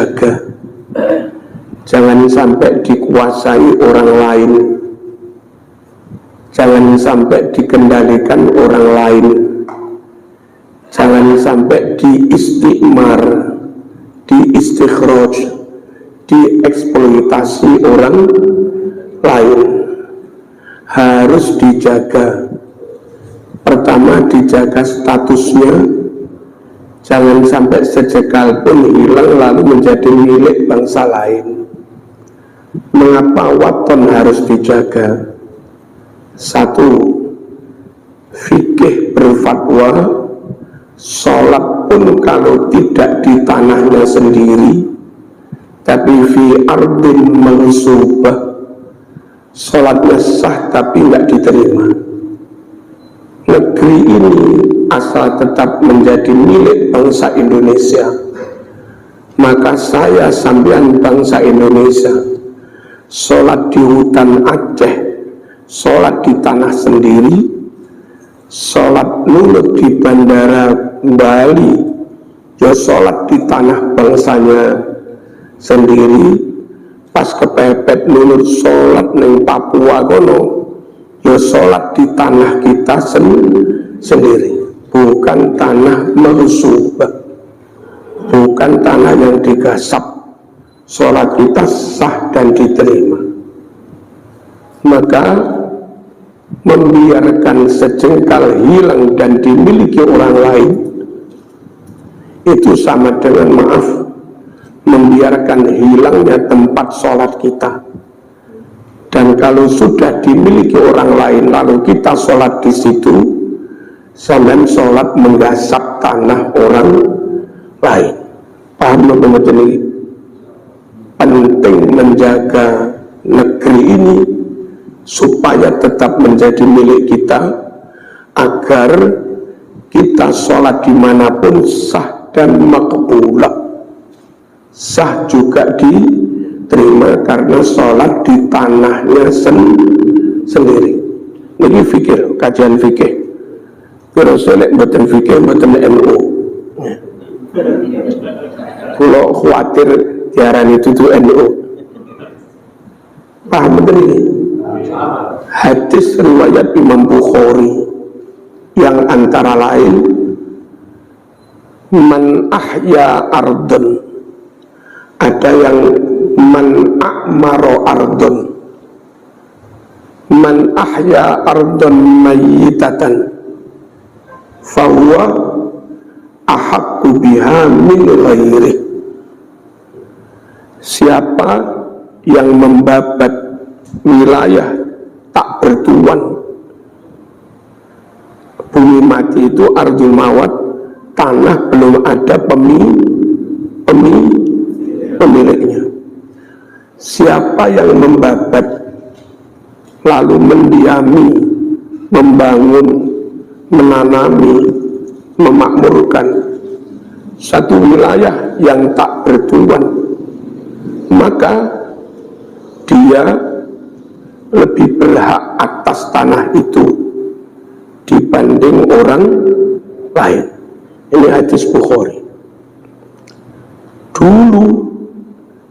dijaga, jangan sampai dikuasai orang lain, jangan sampai dikendalikan orang lain, jangan sampai diistikmar, diistikhraj, dieksploitasi orang lain. Harus dijaga. Pertama, dijaga statusnya, jangan sampai sejekal pun hilang lalu menjadi milik bangsa lain. Mengapa waton harus dijaga? Satu, fikih berfatwa sholat pun kalau tidak di tanahnya sendiri tapi fi ardin maghsubah, sholatnya sah tapi nggak diterima. Negeri ini asal tetap menjadi milik bangsa Indonesia, maka saya sampean bangsa Indonesia, sholat di hutan Aceh, sholat di tanah sendiri, sholat nunut di bandara Bali, ya sholat di tanah bangsanya sendiri. Pas kepepet nunut sholat neng Papua kono, ya sholat di tanah kita sendiri, bukan tanah maghsubah, bukan tanah yang digasap. Sholat kita sah dan diterima. Maka membiarkan sejengkal hilang dan dimiliki orang lain itu sama dengan, maaf, membiarkan hilangnya tempat sholat kita. Dan kalau sudah dimiliki orang lain lalu kita sholat di situ, sampai sholat menggasap tanah orang lain. Paham betul ini? Penting menjaga negeri ini supaya tetap menjadi milik kita, agar kita sholat dimanapun sah dan makbulah. Sah juga diterima karena sholat di tanahnya sendiri. Ini fikir, kajian fikir. Kalau saya buatan fikir, buatan NU. Kalau khawatir diarani itu NU. Paham betul ini? Hadis riwayat Imam Bukhari yang antara lain, man ahya ardun, ada yang man a'maro ardun, man ahya ardun mayyitatan fahuwa ahaqqu biha min ghairi. Siapa yang membabat wilayah tak bertuan, bumi mati itu ardul mawat, tanah belum ada pemiliknya. Siapa yang membabat lalu mendiami, membangun, menanami, memakmurkan satu wilayah yang tak bertuan, maka dia lebih berhak atas tanah itu dibanding orang lain. Ini hadis Bukhari. Dulu,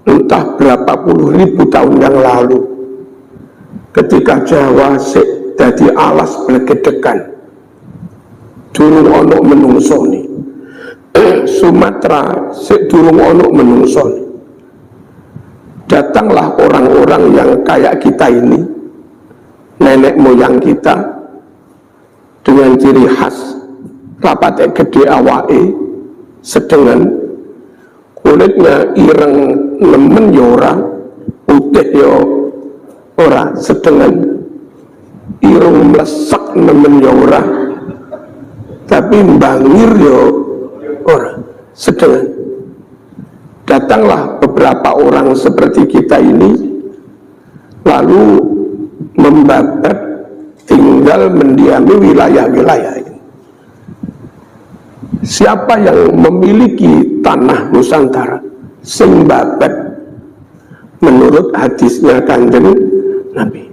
entah berapa puluh ribu tahun yang lalu, ketika Jawa sik dadi alas blegedekan, durung ono menungsoni, Sumatera sik durung ono menungsoni, datanglah orang-orang yang kayak kita ini, nenek moyang kita, dengan ciri khas rapatnya gede awake, sedengan, kulitnya ireng nemen yora, putih yo ora, sedengan, irung melesak nemen yora, tapi bangir yo ora, sedengan. Datanglah beberapa orang seperti kita ini, lalu membabat, tinggal mendiami wilayah-wilayah ini. Siapa yang memiliki tanah Nusantara, sing babat, menurut hadisnya Kanjeng Nabi.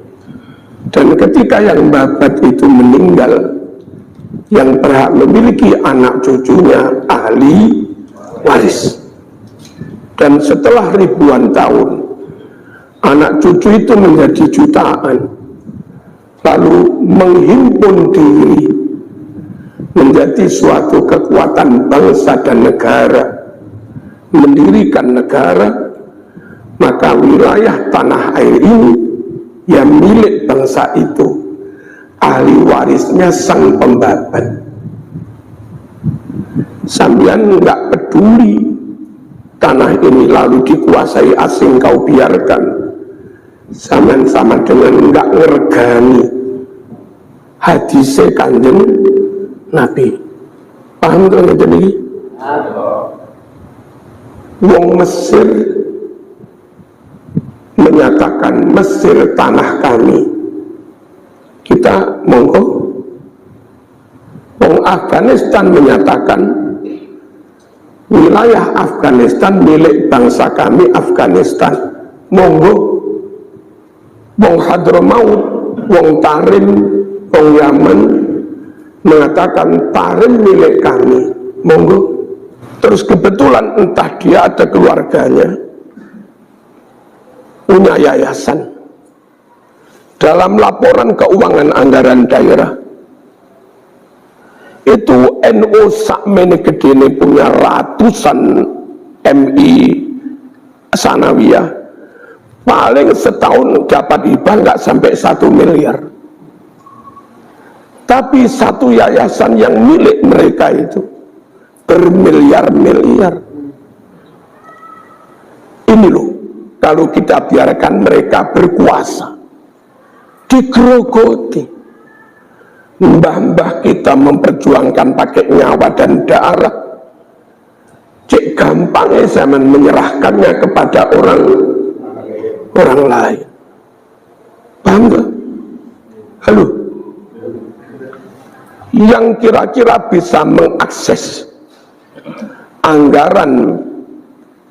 Dan ketika yang babat itu meninggal, yang berhak memiliki anak cucunya ahli waris. Dan setelah ribuan tahun, anak cucu itu menjadi jutaan, lalu menghimpun diri menjadi suatu kekuatan bangsa dan negara, mendirikan negara, maka wilayah tanah air ini yang milik bangsa itu, ahli warisnya sang pembabat. Sampeyan nggak peduli tanah ini lalu dikuasai asing, kau biarkan. Sama dengan nggak ngergani hadise Kanjeng Nabi. Paham kan ini? Wong Mesir menyatakan Mesir tanah kami, kita monggo. Wong Afghanistan menyatakan wilayah Afghanistan milik bangsa kami Afghanistan, monggo. Wong Hadramaut, wong Tarim, wong Yaman mengatakan Tarim milik kami, monggo. Terus kebetulan entah dia ada keluarganya punya yayasan. Dalam laporan keuangan anggaran daerah itu NU sakmene gedene punya ratusan MI sanawiyah, paling setahun dapat hibah nggak sampai 1 miliar. Tapi satu yayasan yang milik mereka itu bermiliar-miliar. Ini loh, kalau kita biarkan mereka berkuasa, digerogoti, mbah-mbah kita memperjuangkan pakai nyawa dan darah, cek gampangnya zaman menyerahkannya kepada orang lain. Paham gak? Halo? Yang kira-kira bisa mengakses anggaran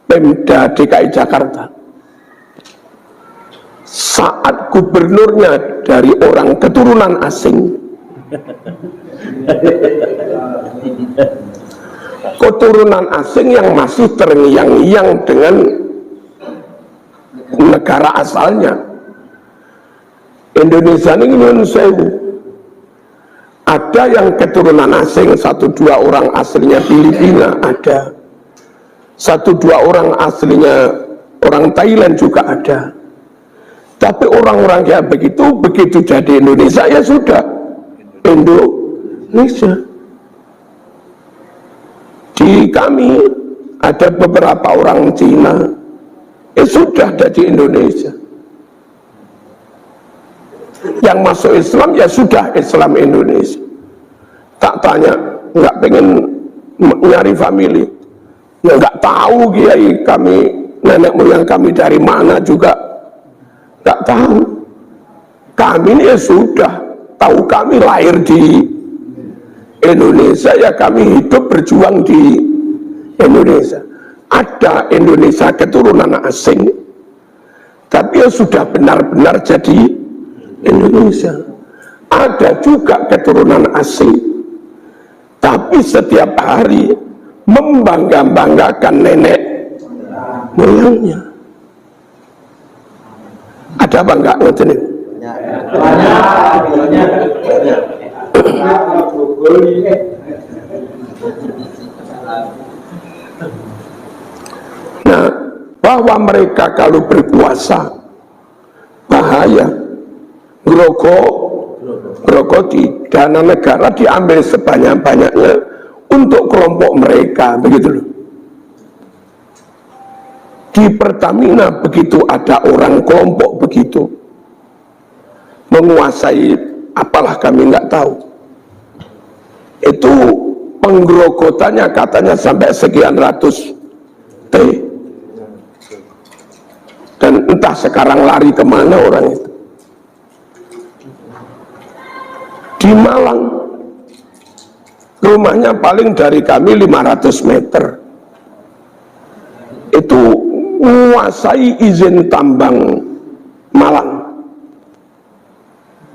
Pemda DKI Jakarta saat gubernurnya dari orang keturunan asing, keturunan asing yang masih terngiang-ngiang dengan negara asalnya. Indonesia ini nyuwun sewu, ada yang keturunan asing, 1-2 orang aslinya Filipina, ada 1-2 orang aslinya orang Thailand juga ada. Tapi orang-orang kayak begitu jadi Indonesia, ya sudah Indonesia. Di kami ada beberapa orang Cina, sudah jadi Indonesia. Yang masuk Islam ya sudah Islam Indonesia. Tak tanya, nggak pengen nyari family, ya nggak tahu kiai kami, nenek moyang kami dari mana juga nggak tahu. Kami ini ya sudah tahu, kami lahir di Indonesia, ya kami hidup berjuang di Indonesia. Ada Indonesia keturunan asing, tapi ya sudah benar-benar jadi Indonesia. Ada juga keturunan asing, tapi setiap hari membangga-banggakan nenek moyangnya. Ada apa enggak ngoten niku? Banyak. Nah, bahwa mereka kalau berkuasa bahaya. Grogoti dana negara diambil sebanyak-banyaknya untuk kelompok mereka, begitu loh. Di Pertamina begitu ada orang kelompok begitu menguasai, apalah kami nggak tahu, itu penggerogotannya katanya sampai sekian ratus T, dan entah sekarang lari kemana orang itu. Di Malang rumahnya paling dari kami 500 meter, itu menguasai izin tambang Malang,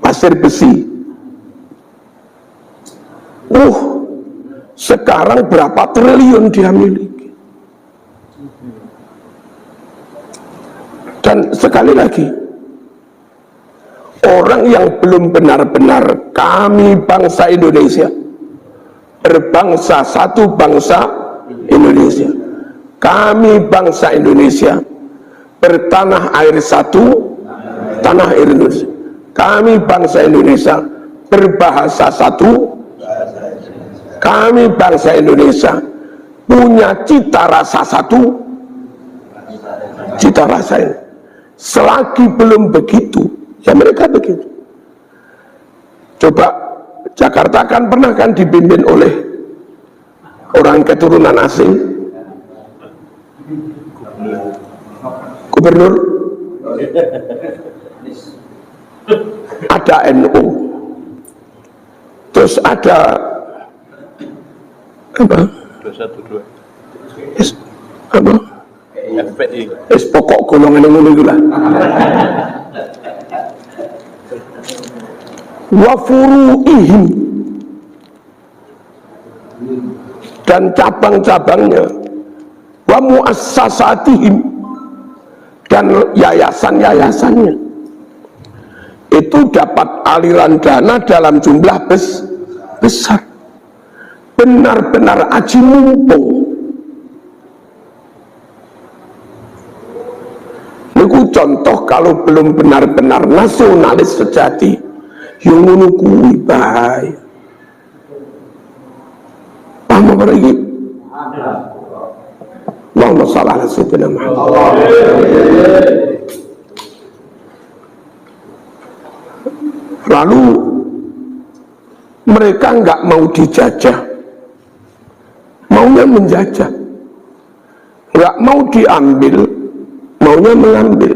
pasir besi. Sekarang berapa triliun dia miliki. sekali lagi, orang yang belum benar-benar kami bangsa Indonesia, berbangsa satu bangsa Indonesia, kami bangsa Indonesia, bertanah air satu tanah air Indonesia, kami bangsa Indonesia, berbahasa satu, kami bangsa Indonesia, punya cita rasa satu, cita rasa ini. Selagi belum begitu, ya mereka begitu. Coba Jakarta kan pernah kan dipimpin oleh orang keturunan asing, gubernur, ada NU, terus ada apa? 212. Apa? FPI. Pokok golongan yang ngono iku lah. Wa furu'ihim, dan cabang-cabangnya, wa muassasatihim, dan yayasan-yayasannya, itu dapat aliran dana dalam jumlah besar, benar-benar aji mumpung. Niku contoh kalau belum benar-benar nasionalis sejati, yang ngono kuwi bahaya. Paham apa lagi? Allahumma shalli ala sayyidina Muhammad. Lalu mereka nggak mau dijajah, maunya menjajah, nggak mau diambil, maunya mengambil.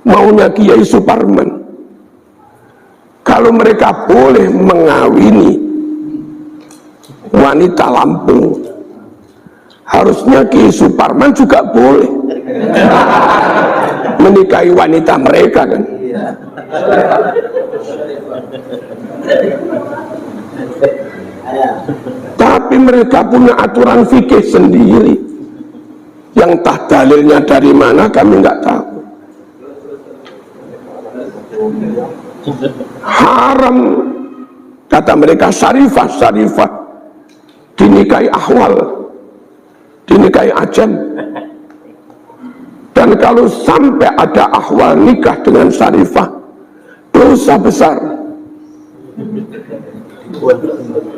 Maunya Kiai Suparman, kalau mereka boleh mengawini wanita Lampung, harusnya Kiai Suparman juga boleh menikahi wanita mereka kan. Tapi mereka punya aturan fikih sendiri, yang entah dalilnya dari mana kami nggak tahu. Haram kata mereka, syarifah dinikahi ahwal, dinikahi ajam. Dan kalau sampai ada ahwal nikah dengan syarifah, dosa besar,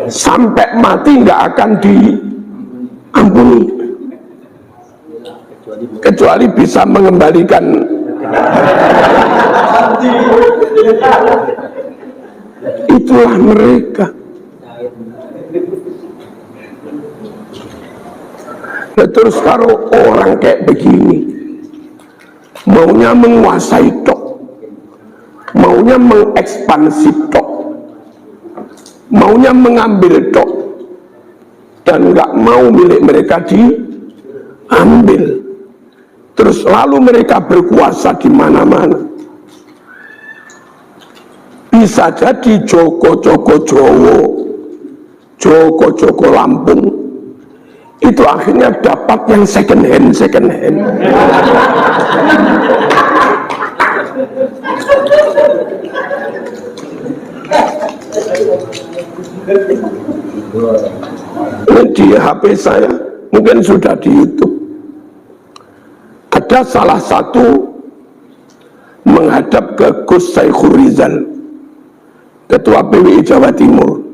sampai mati nggak akan diampuni, kecuali bisa mengembalikan. Itulah mereka. Nah, terus kalau orang kayak begini maunya menguasai tok, maunya mengekspansi tok, maunya mengambil tok, dan nggak mau milik mereka diambil, terus lalu mereka berkuasa di mana-mana. Bisa jadi Joko-Joko Jowo, Joko-Joko Lampung, itu akhirnya dapat yang second hand. Di HP saya mungkin sudah di YouTube, ada salah satu menghadap ke Gus Saikhul Rizal, Ketua PWI Jawa Timur,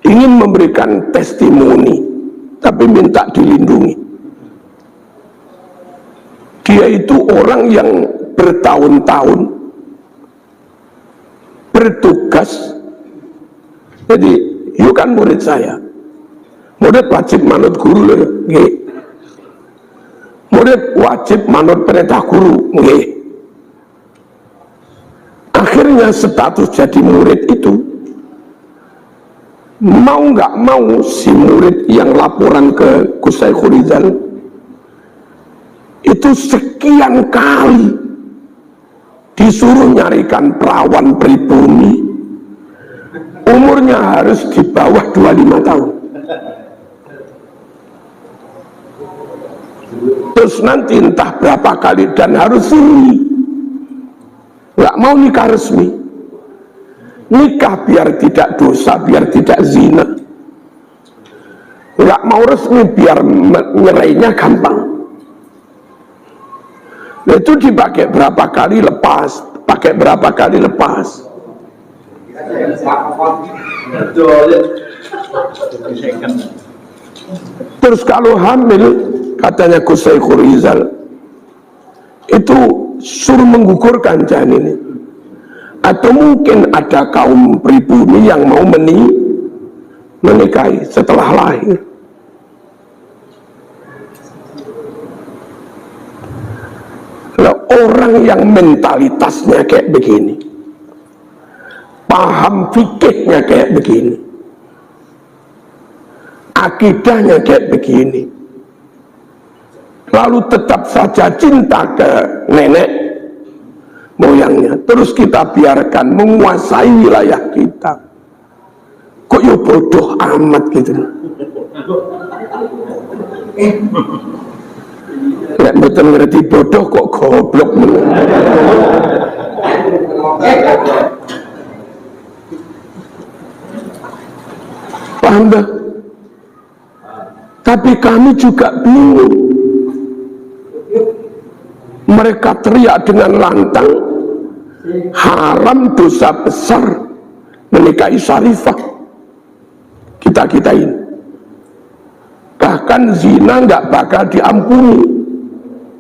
ingin memberikan testimoni tapi minta dilindungi. Dia itu orang yang bertahun-tahun bertugas. Jadi you kan murid saya, murid wajib manut guru loh, nggih. Murid wajib manut perintah guru, nggih. Akhirnya status jadi murid itu, mau nggak mau si murid yang laporan ke Gus Saikhul Rizal itu sekian kali disuruh nyarikan perawan pribumi, umurnya harus di bawah 25 tahun. terus nanti entah berapa kali, dan harus siri, nggak mau nikah resmi, nikah biar tidak dosa, biar tidak zina, nggak mau resmi biar nyerainya gampang. Nah, itu dipakai berapa kali lepas, pakai berapa kali lepas. Terus kalau hamil, katanya Gus Saikhul Rizal, itu suruh menggugurkan janin. Atau mungkin ada kaum pribumi yang mau menikahi setelah lahir. Nah, orang yang mentalitasnya kayak begini, paham fikihnya kayak begini, akidahnya kayak begini, lalu tetap saja cinta ke nenek moyangnya, terus kita biarkan menguasai wilayah kita, kok ya bodoh amat gitu. Nek mboten ngerti bodoh kok goblok. Paham dah? Tapi kami juga bingung. Mereka teriak dengan lantang, haram, dosa besar menikahi syarifah. Kita ini, bahkan zina nggak bakal diampuni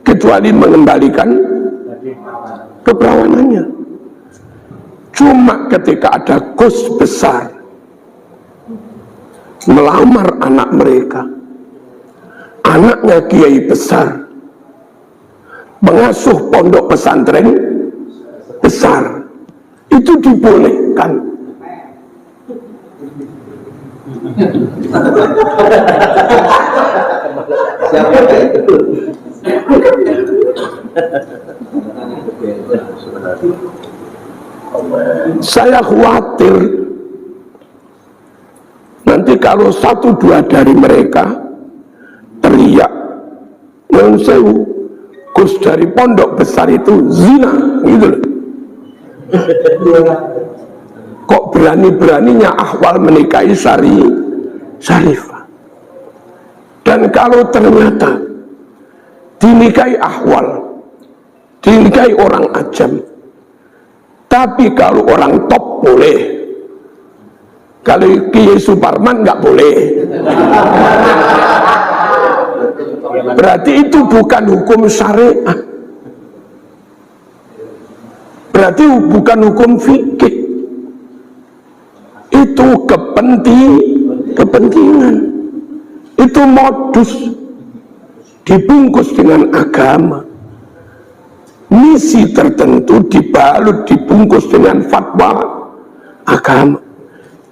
kecuali mengembalikan keperawanannya. Cuma ketika ada gus besar melamar anak mereka, anaknya kiai besar, mengasuh pondok pesantren besar, itu dibolehkan. Saya khawatir nanti kalau 1-2 dari mereka teriak, "Nyun sewu, Gus dari pondok besar itu zina," gitu loh. Kok berani-beraninya Ahwal menikahi syarifah. Dan kalau ternyata dinikahi Ahwal, dinikahi orang ajam, tapi kalau orang top boleh, kalau Kiai Suparman nggak boleh, berarti itu bukan hukum syariah, berarti bukan hukum fikih, itu kepentingan, itu modus dibungkus dengan agama, misi tertentu dibalut dibungkus dengan fatwa agama,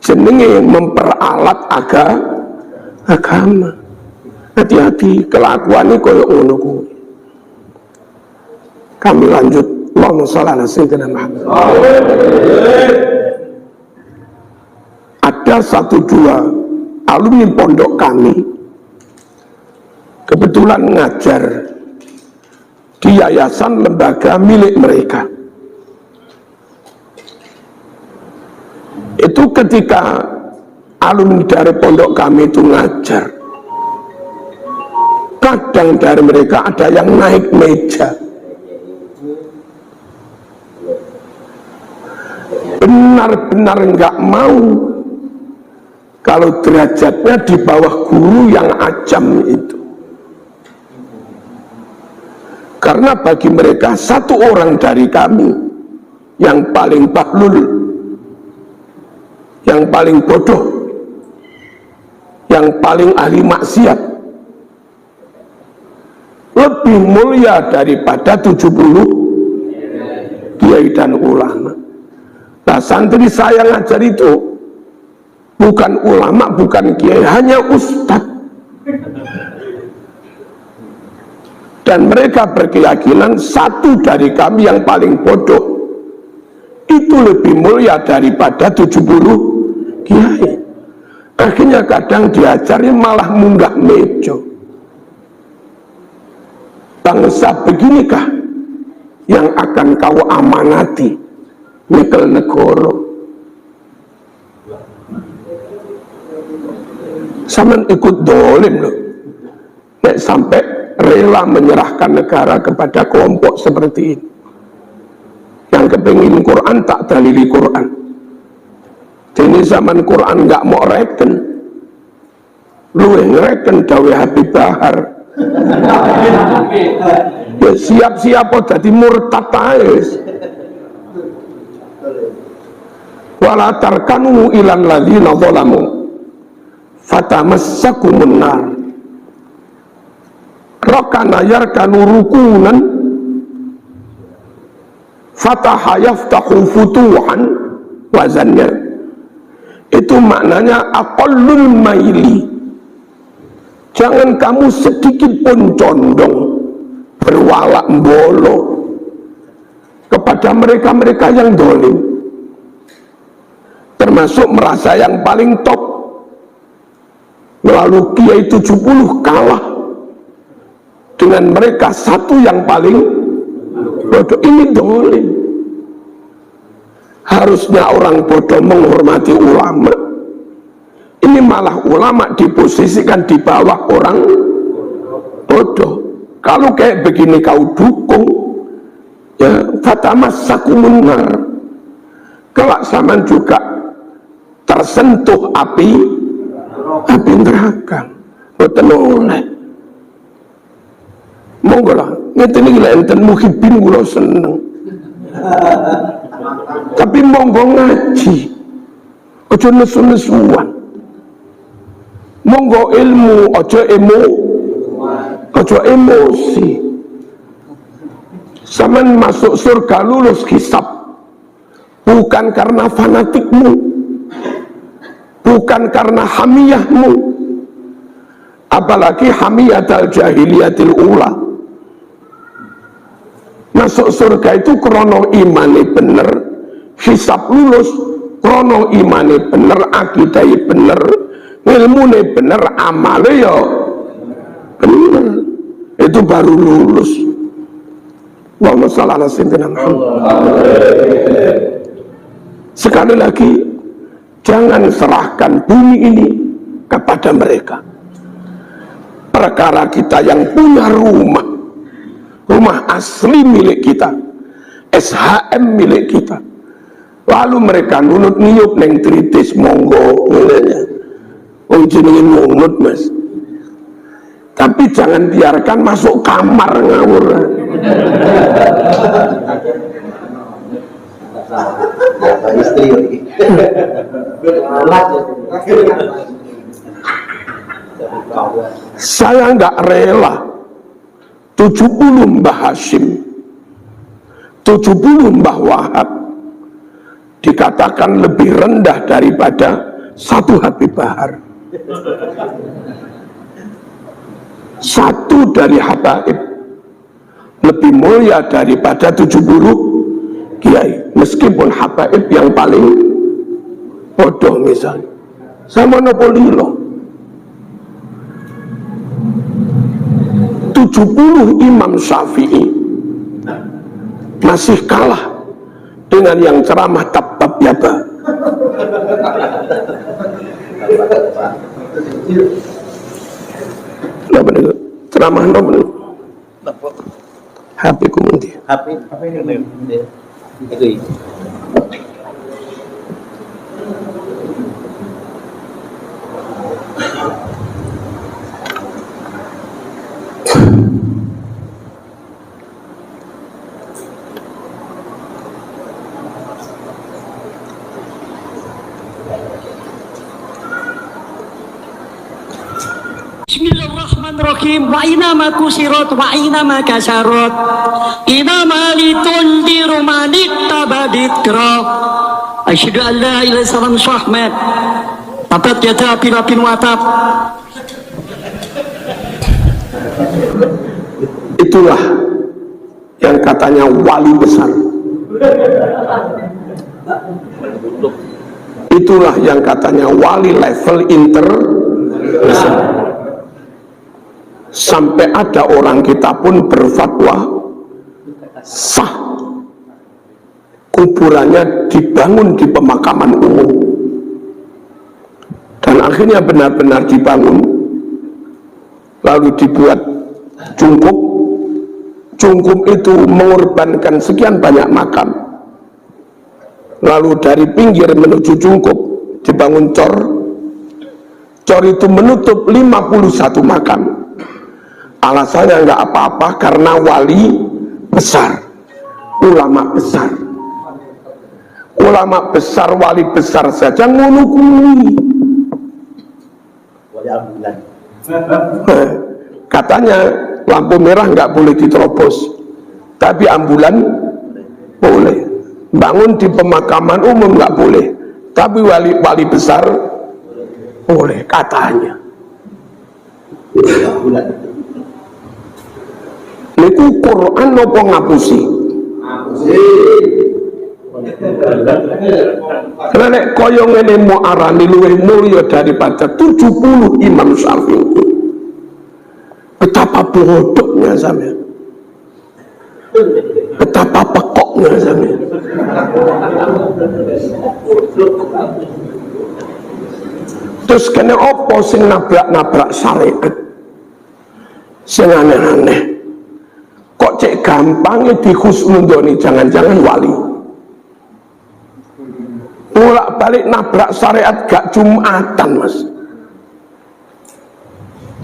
jenenge memperalat agama. Hati-hati kelakuannya koyo ngono kuwi. Kami lanjut. Allahumma shalli ala sayyidina Muhammad. Ada 1-2 alumni pondok kami kebetulan ngajar di yayasan lembaga milik mereka. Itu ketika alumni dari pondok kami itu ngajar, kadang dari mereka ada yang naik meja, benar-benar nggak mau kalau derajatnya di bawah guru yang ajam itu. Karena bagi mereka 1 orang dari kami yang paling bahlul, yang paling bodoh, yang paling ahli maksiat, lebih mulia daripada 70 kiai dan ulama. Nah, santri saya ngajar itu bukan ulama, bukan kiai, hanya ustadz. Dan mereka berkeyakinan 1 dari kami yang paling bodoh itu lebih mulia daripada 70 kiai. Akhirnya kadang diajarnya malah munggah meja. bangsa beginikah yang akan kau amanati nyekel negara. Sampeyan ikut dolim loh nek sampai rela menyerahkan negara kepada kelompok seperti ini yang kepingin Quran tak dalili Quran. Jadi zaman Quran nggak mau reken, lu yang reken dawe Habib Bahar. Ya siap-siap jadi murtad ae. Wala tarkanu ilal ladzina zalamu fatamassakumun nar. Rokana yarkanu rukunan fataha yaftahu futuhan, wazannya itu maknanya aqallul maili. Jangan kamu sedikit pun condong berwalak bolo kepada mereka-mereka yang dolim, termasuk merasa yang paling top. Melalui Kiai 70 kalah dengan mereka satu yang paling bodoh. Ini dolim. Harusnya orang bodoh menghormati ulama, ini malah ulama diposisikan di bawah orang bodoh. Kalau kayak begini kau dukung, ya fatamassakumun nar, kelak zaman juga tersentuh api neraka. Boten oleh. Monggo lah, ngeten iki lek enten muhibin kula seneng. Tapi monggo ngaji. Aja nesu-nesuan. Monggo ilmu, aja emosi. Sampeyan masuk surga lulus hisab bukan karena fanatikmu, bukan karena hamiyahmu, apalagi hamiyatul jahiliyatil ula. Masuk surga itu krono imane bener, hisab lulus krono imane bener, akidai bener, ilmune bener, amale ya bener, itu baru lulus. Allahumma shalli ala sayyidina Muhammad. Sekali lagi, jangan serahkan bumi ini kepada mereka. Perkara kita yang punya rumah asli milik kita, SHM milik kita, lalu mereka nunut niup neng tritis, monggo ngene. Oh jenenge nunut mas, tapi jangan biarkan masuk kamar ngawur. Saya nggak rela 70 Mbah Hashim, 70 Mbah Wahab dikatakan lebih rendah daripada satu Habib Bahar. Satu dari habaib lebih mulia daripada 70 kiai, meskipun habaib yang paling bodoh misalnya sama Nopolilo. 70 Imam Syafi'i masih kalah dengan yang ceramah tab-tab yaba. Ceramah nomor HP kumunti. HP ini itu. Bismillahirrahmanirrahim. Wa inama kusirat wa inama kasarat inama litundiru manittaba dzikra. Asyhadu an la ilaha illallah Muhammad. Tabat yada pirapin watap. Itulah yang katanya wali besar. Itulah yang katanya wali level internasional. sampai ada orang kita pun berfatwa sah kuburannya dibangun di pemakaman umum, dan akhirnya benar-benar dibangun, lalu dibuat cungkup. Cungkup itu mengorbankan sekian banyak makam, lalu dari pinggir menuju cungkup dibangun cor. Cor itu menutup 51 makam. Alasannya nggak apa-apa, karena wali besar, ulama besar, ulama besar, wali besar saja ngunukuni. Wali ambulan. Katanya lampu merah nggak boleh diterobos, tapi ambulan boleh. Bangun di pemakaman umum nggak boleh, tapi wali besar boleh katanya. Niku Quran nopo ngapusi? Karena nek koyo ngene mau arani luwih mulya daripada 70 Imam Syafi'i. Betapa bodohnya sampean, betapa pekoknya sampean. Terus kena opo sing nabrak-nabrak syariat, sing aneh-aneh. Kok cek gampangnya dihusnudoni, jangan-jangan wali. Bolak-balik nabrak syariat gak Jumatan, Mas.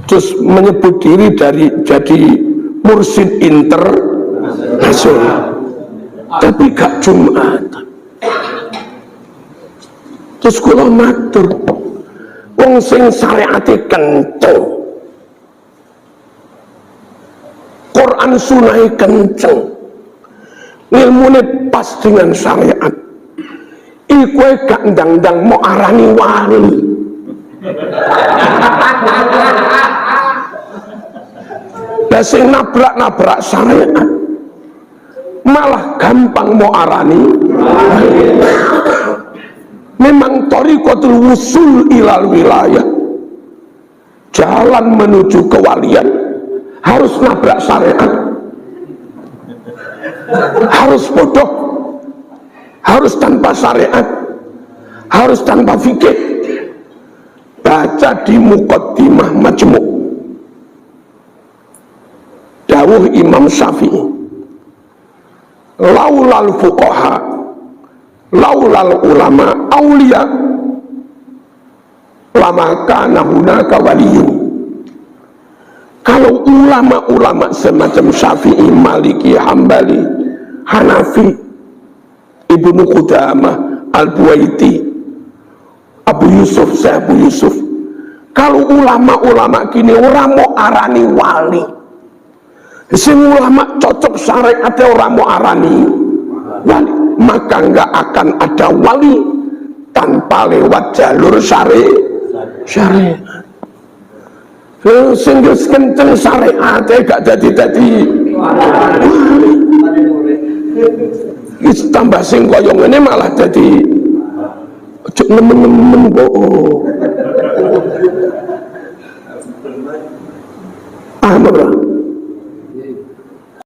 Terus menyebut diri jadi mursyid internasional, tapi gak Jumatan. Terus kula matur, wong sing syariate kenceng, Quran sunai kenceng, ngilmune pas dengan syariat, iku gak ndang-ndang mau arani wali. Lah sing nabrak-nabrak syariat malah gampang mau arani. Memang thariqatul wusul ilal wilayah, jalan menuju kewalian harus nabrak syariat, harus bodoh, harus tanpa syariat, harus tanpa fikih. Baca di Muqaddimah Majmu' dawuh Imam Syafi'i, laulal fuqaha laulal ulama aulia lama kana hunaka waliyun. Kalau ulama-ulama semacam Syafi'i, Maliki, Hambali, Hanafi, Ibnu Qudamah, Al-Buwaiti, Abu Yusuf, saya Abu Yusuf, kalau ulama-ulama kini orang mau arani wali, sing ulama cocok syariatnya orang mau arani wali, maka nggak akan ada wali tanpa lewat jalur syariat. Sing kenceng syariatnya gak jadi wali. Tambah sing koyong ini malah jadi nemen-nemen bohong.